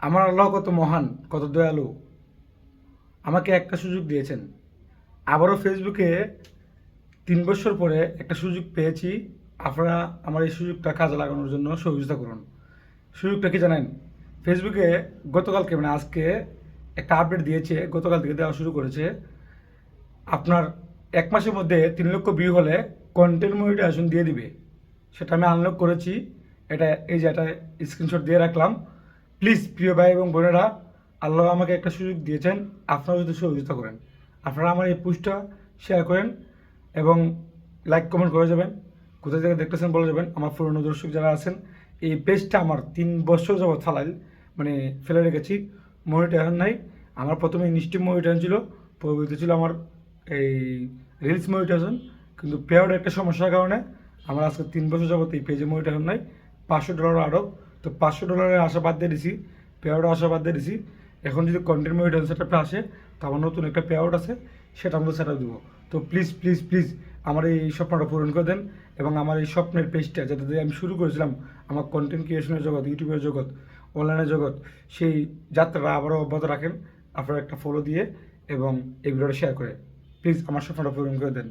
আমার আল্লাহ কত মহান, কত দয়ালু। আমাকে একটা সুযোগ দিয়েছেন। আবারও ফেসবুকে ৩ বছর পরে একটা সুযোগ পেয়েছি। আপনারা আমার এই সুযোগটা কাজে লাগানোর জন্য সহযোগিতা করুন। সুযোগটা কি জানেন? ফেসবুকে গতকালকে মানে আজকে একটা আপডেট দিয়েছে, গতকাল থেকে দেওয়া শুরু করেছে। আপনার ১ মাসের মধ্যে ৩ লক্ষ ভিউ হলে কন্টেন্ট মনিটাইজেশন দিয়ে দিবে। সেটা আমি আনলক করেছি। এটা স্ক্রিনশট দিয়ে রাখলাম। প্লিজ প্রিয় ভাই এবং বোনেরা, আল্লাহ আমাকে একটা সুযোগ দিয়েছেন, আপনারা যদি সহযোগিতা করেন। আপনারা আমার এই পোস্টটা শেয়ার করেন এবং লাইক কমেন্ট করে যাবেন। কোথা থেকে দেখতেছেন বলে যাবেন। আমার পুরনো দর্শক যারা আছেন, এই পেজটা আমার ৩ বছর যাবৎ মানে ফেলে রেখেছি, মনিটাইজেশন নাই। আমার প্রথমে ইনস্টিম মনিটাইজেশন ছিল, পরবর্তীতে ছিল আমার এই রিলস মনিটাইজেশন। কিন্তু পেয়ারের একটা সমস্যার কারণে আমার আজকে 3 বছর যাবত এই পেজে মনিটাইজেশন নাই। $500 আরব। তো $500 আশা বাদ দিয়ে দিছি, পেয়ারটা আশা বাদ দিয়ে দিছি। এখন যদি কন্টেন্ট মনিটাইজেশন সেটআপটা আসে, তো আমার নতুন একটা পেয়ার আছে, সেটা আমরা সেটআপ দেবো। তো প্লিজ প্লিজ প্লিজ আমার এই স্বপ্নটা পূরণ করে দেন এবং আমার এই স্বপ্নের পেজটা যেটা দিয়ে আমি শুরু করেছিলাম, আমার কন্টেন্ট ক্রিয়েশনের জগৎ, ইউটিউবের জগৎ, অনলাইনের জগৎ, সেই যাত্রাটা আবারও অব্যাহত রাখেন। আপনারা একটা ফলো দিয়ে এবং এই ভিডিওটা শেয়ার করে প্লিজ আমার স্বপ্নটা পূরণ করে দেন।